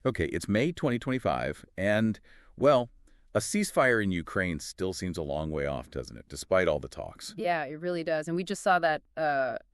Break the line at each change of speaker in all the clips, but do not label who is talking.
Okay, it's May 2025, and, well, a ceasefire in Ukraine still seems a long way off, doesn't it, despite all the talks?
Yeah, it really does. And we just saw that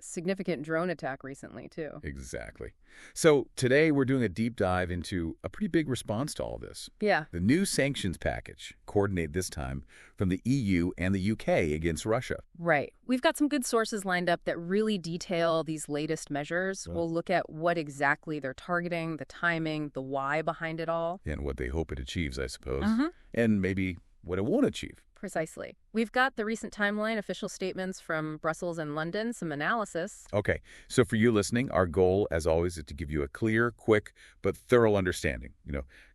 significant drone attack recently, too.
Exactly. So today we're doing a deep dive into a pretty big response to all this.
Yeah,
The new sanctions package, coordinated this time from the EU and the UK against Russia.
right. We've got some good sources lined up that really detail these latest measures.
Well-
We'll look at what exactly they're targeting, the timing, the why behind it all.
And what they hope it achieves, I suppose.
Mhm.
And maybe what it won't achieve.
Precisely. We've got the recent timeline, official statements from Brussels and London, some analysis.
Okay, so for you listening, our goal, as always, is to give you a clear, quick, but thorough understanding.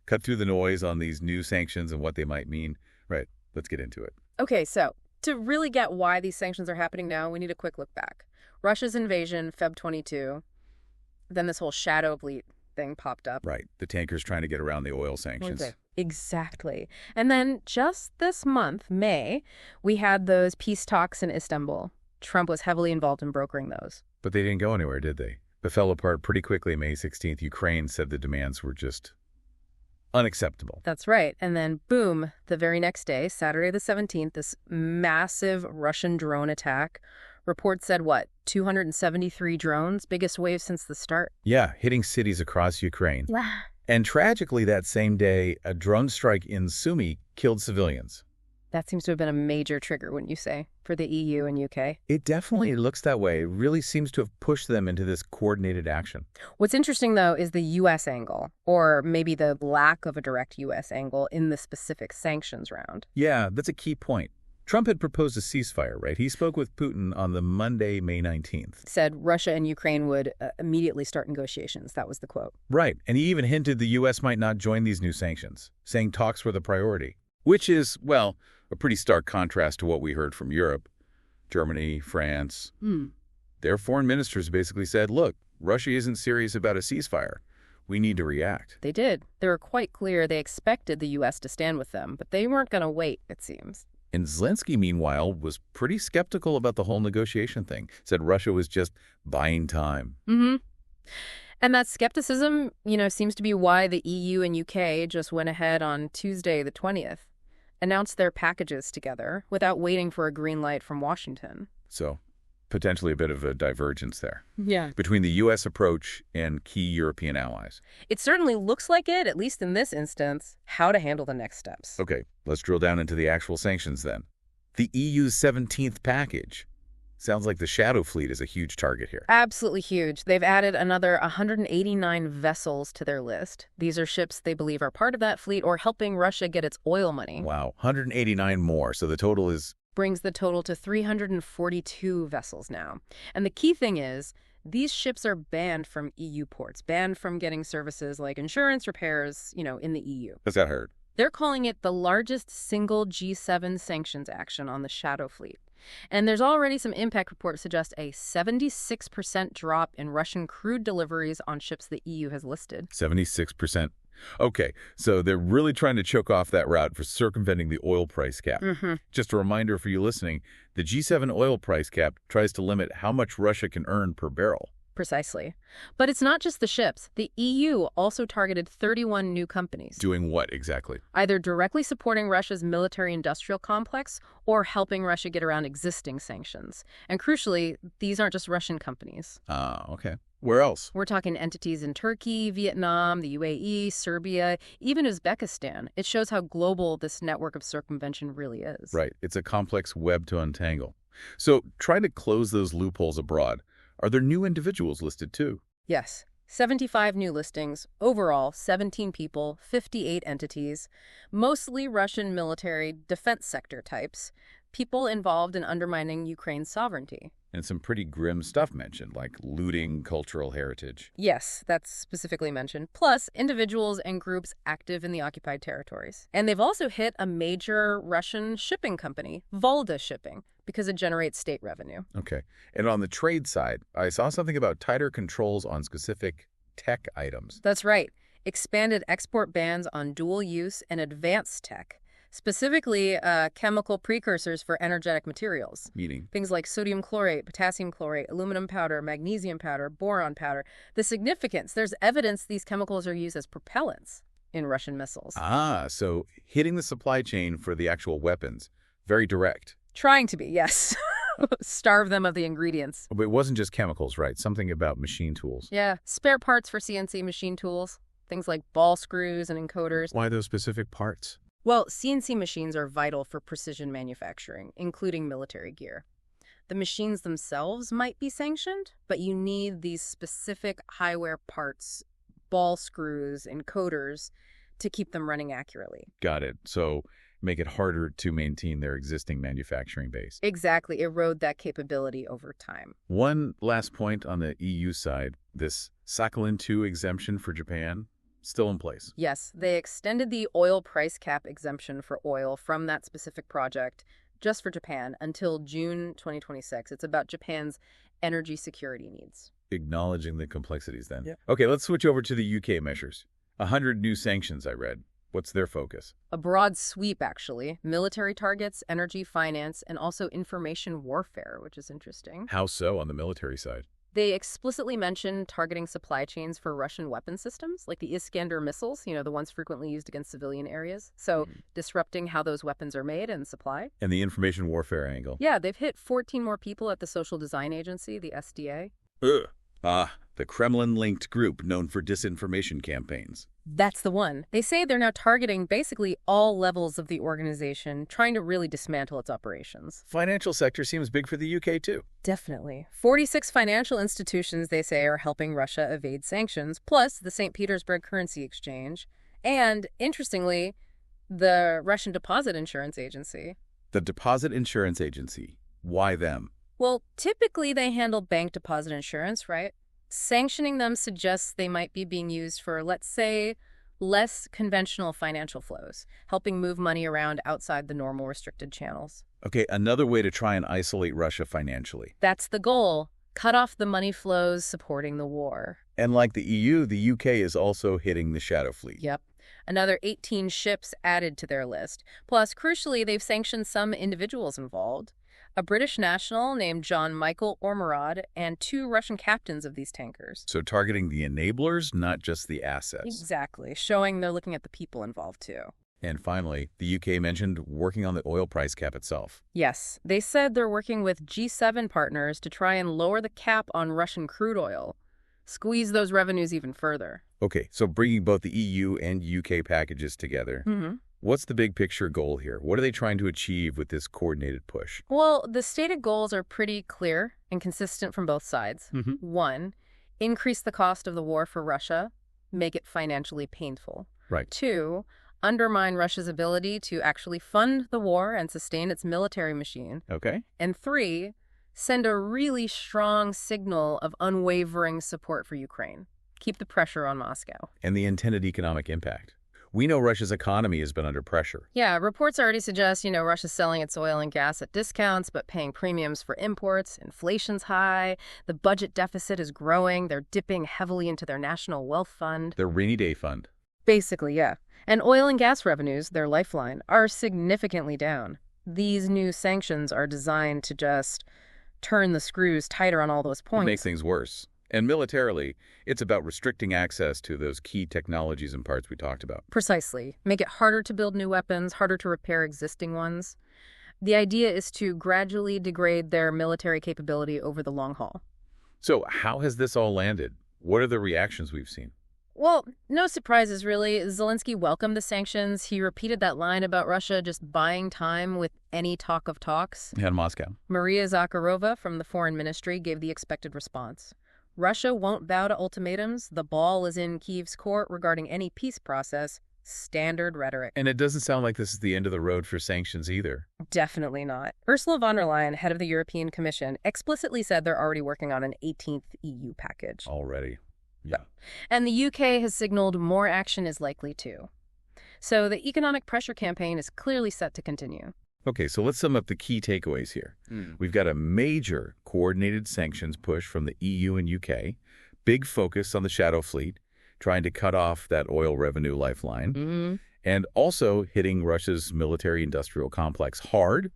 Cut through the noise on these new sanctions and what they might mean. Right, let's get into it.
Okay, so to really get why these sanctions are happening now, we need a quick look back. Russia's invasion, Feb 22, then this whole shadow fleet thing popped up.
Right, the tankers trying to get around the oil sanctions.
Okay. Exactly. And then just this month, May, we had those peace talks in Istanbul. Trump was heavily involved in brokering those.
But they didn't go anywhere, did they? They fell apart pretty quickly May 16th. Ukraine said the demands were just unacceptable.
That's right. And then, boom, the very next day, Saturday the 17th, this massive Russian drone attack. Reports said, what, 273 drones? Biggest wave since the start.
Yeah, hitting cities across Ukraine. And tragically, that same day, a drone strike in Sumy killed civilians.
That seems to have been a major trigger, wouldn't you say, for the EU and UK?
It definitely looks that way. It really seems to have pushed them into this coordinated action.
What's interesting, though, is the U.S. angle, or maybe the lack of a direct U.S. angle in the specific sanctions round.
Yeah, that's a key point. Trump had proposed a ceasefire, right? He spoke with Putin on the Monday, May 19th.
Said Russia and Ukraine would immediately start negotiations. That was the quote.
Right, and he even hinted the U.S. might not join these new sanctions, saying talks were the priority, which is, well, a pretty stark contrast to what we heard from Europe. Germany, France. Their foreign ministers basically said, look, Russia isn't serious about a ceasefire. We need to react.
They did. They were quite clear they expected the U.S. to stand with them, but they weren't going to wait, it seems.
And Zelensky, meanwhile, was pretty skeptical about the whole negotiation thing, said Russia was just buying time.
And that skepticism, seems to be why the EU and UK just went ahead on Tuesday the 20th, announced their packages together without waiting for a green light from Washington.
So potentially a bit of a divergence there
Yeah.
between the U.S. approach and key European allies.
It certainly looks like it, at least in this instance, how to handle the next steps.
Okay, let's drill down into the actual sanctions then. The EU's 17th package. Sounds like the shadow fleet is a huge target here.
Absolutely huge. They've added another 189 vessels to their list. These are ships they believe are part of that fleet or helping Russia get its oil money.
Wow, 189 more, so the total is...
Brings the total to 342 vessels now. And the key thing is, these ships are banned from EU ports, banned from getting services like insurance, repairs, in the EU.
Has that heard?
They're calling it the largest single G7 sanctions action on the shadow fleet. And there's already some impact reports suggest a 76% drop in Russian crude deliveries on ships the EU has listed.
76%. Okay, so they're really trying to choke off that route for circumventing the oil price cap. Just a reminder for you listening, the G7 oil price cap tries to limit how much Russia can earn per barrel.
Precisely. But it's not just the ships. The EU also targeted 31 new companies.
Doing what exactly?
Either directly supporting Russia's military-industrial complex or helping Russia get around existing sanctions. And crucially, these aren't just Russian companies.
Okay. Where else?
We're talking entities in Turkey, Vietnam, the UAE, Serbia, even Uzbekistan. It shows how global this network of circumvention really is.
Right. It's a complex web to untangle. So trying to close those loopholes abroad. Are there new individuals listed too?
Yes. 75 new listings. Overall, 17 people, 58 entities, mostly Russian military defense sector types, people involved in undermining Ukraine's sovereignty.
And some pretty grim stuff mentioned, like looting cultural heritage.
Yes, that's specifically mentioned. Plus, individuals and groups active in the occupied territories. And they've also hit a major Russian shipping company, Volga Shipping, because it generates state revenue.
Okay. And on the trade side, I saw something about tighter controls on specific tech items.
That's right. Expanded export bans on dual use and advanced tech. specifically chemical precursors for energetic materials.
Meaning?
Things like sodium chlorate, potassium chlorate, aluminum powder, magnesium powder, boron powder. The significance, there's evidence these chemicals are used as propellants in Russian missiles.
Ah, so hitting the supply chain for the actual weapons. Very direct.
Trying to be, yes. Starve them of the ingredients.
But it wasn't just chemicals, right? Something about machine tools.
Yeah, spare parts for CNC machine tools. Things like ball screws and encoders.
Why those specific parts?
Well, CNC machines are vital for precision manufacturing, including military gear. The machines themselves might be sanctioned, but you need these specific high-wear parts, ball screws, encoders, to keep them running accurately.
Got it. So make it harder to maintain their existing manufacturing base.
Exactly. Erode that capability over time.
One last point on the EU side, this Sakhalin II exemption for Japan, still in place.
Yes, they extended the oil price cap exemption for oil from that specific project just for Japan until June 2026. It's about Japan's energy security needs.
Acknowledging the complexities then.
Yeah.
Okay, let's switch over to the UK measures. 100 new sanctions, I read. What's their focus?
A broad sweep, actually. Military targets, energy, finance, and also information warfare, which is interesting.
How so on the military side?
They explicitly mention targeting supply chains for Russian weapon systems, like the Iskander missiles, the ones frequently used against civilian areas. So disrupting how those weapons are made and supplied.
And the information warfare angle.
Yeah, they've hit 14 more people at the Social Design Agency, the SDA.
Ugh. Ah, the Kremlin-linked group known for disinformation campaigns.
That's the one. They say they're now targeting basically all levels of the organization, trying to really dismantle its operations.
Financial sector seems big for the UK, too.
Definitely. 46 financial institutions, they say, are helping Russia evade sanctions, plus the St. Petersburg currency exchange, and, interestingly, the Russian Deposit Insurance Agency.
The Deposit Insurance Agency. Why them?
Well, typically they handle bank deposit insurance, right? Sanctioning them suggests they might be being used for, let's say, less conventional financial flows, helping move money around outside the normal restricted channels.
Okay, another way to try and isolate Russia financially.
That's the goal. Cut off the money flows supporting the war.
And like the EU, the UK is also hitting the shadow fleet.
Yep. Another 18 ships added to their list. Plus, crucially, they've sanctioned some individuals involved. A British national named John Michael Ormerod and 2 Russian captains of these tankers.
So targeting the enablers, not just the assets.
Exactly, showing they're looking at the people involved too.
And finally, the UK mentioned working on the oil price cap itself.
Yes, they said they're working with G7 partners to try and lower the cap on Russian crude oil, squeeze those revenues even further.
Okay, so bringing both the EU and UK packages together. What's the big picture goal here? What are they trying to achieve with this coordinated push?
Well, the stated goals are pretty clear and consistent from both sides. 1, increase the cost of the war for Russia, make it financially painful.
Right.
2, undermine Russia's ability to actually fund the war and sustain its military machine.
Okay.
And 3, send a really strong signal of unwavering support for Ukraine. Keep the pressure on Moscow.
And the intended economic impact. We know Russia's economy has been under pressure.
Yeah, reports already suggest, Russia's selling its oil and gas at discounts, but paying premiums for imports. Inflation's high. The budget deficit is growing. They're dipping heavily into their national wealth fund.
Their rainy day fund.
Basically, yeah. And oil and gas revenues, their lifeline, are significantly down. These new sanctions are designed to just turn the screws tighter on all those points.
Make things worse. And militarily, it's about restricting access to those key technologies and parts we talked about.
Precisely. Make it harder to build new weapons, harder to repair existing ones. The idea is to gradually degrade their military capability over the long haul.
So how has this all landed? What are the reactions we've seen?
Well, no surprises, really. Zelensky welcomed the sanctions. He repeated that line about Russia just buying time with any talk of talks.
And Moscow.
Maria Zakharova from the Foreign Ministry gave the expected response. Russia won't bow to ultimatums. The ball is in Kyiv's court regarding any peace process. Standard rhetoric.
And it doesn't sound like this is the end of the road for sanctions either.
Definitely not. Ursula von der Leyen, head of the European Commission, explicitly said they're already working on an 18th EU package.
Already. Yeah.
And the UK has signaled more action is likely too. So the economic pressure campaign is clearly set to continue.
Okay, so let's sum up the key takeaways here. We've got a major coordinated sanctions push from the EU and UK, big focus on the shadow fleet, trying to cut off that oil revenue lifeline, and also hitting Russia's military-industrial complex hard,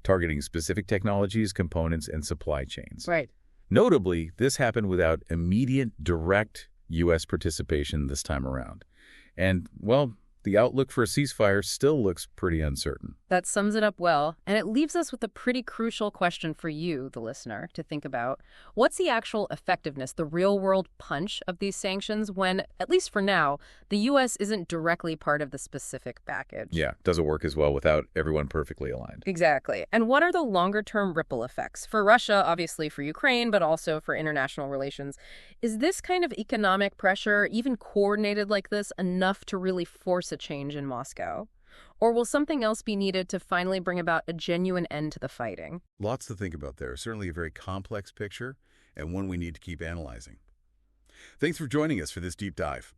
targeting specific technologies, components, and supply chains.
Right.
Notably, this happened without immediate, direct U.S. participation this time around. And, well, the outlook for a ceasefire still looks pretty uncertain.
That sums it up well, and it leaves us with a pretty crucial question for you, the listener, to think about. What's the actual effectiveness, the real-world punch of these sanctions when, at least for now, the U.S. isn't directly part of the specific package?
Yeah, doesn't work as well without everyone perfectly aligned.
Exactly. And what are the longer-term ripple effects? For Russia, obviously for Ukraine, but also for international relations. Is this kind of economic pressure, even coordinated like this, enough to really force a change in Moscow? Or will something else be needed to finally bring about a genuine end to the fighting?
Lots to think about there. Certainly a very complex picture, and one we need to keep analyzing. Thanks for joining us for this deep dive.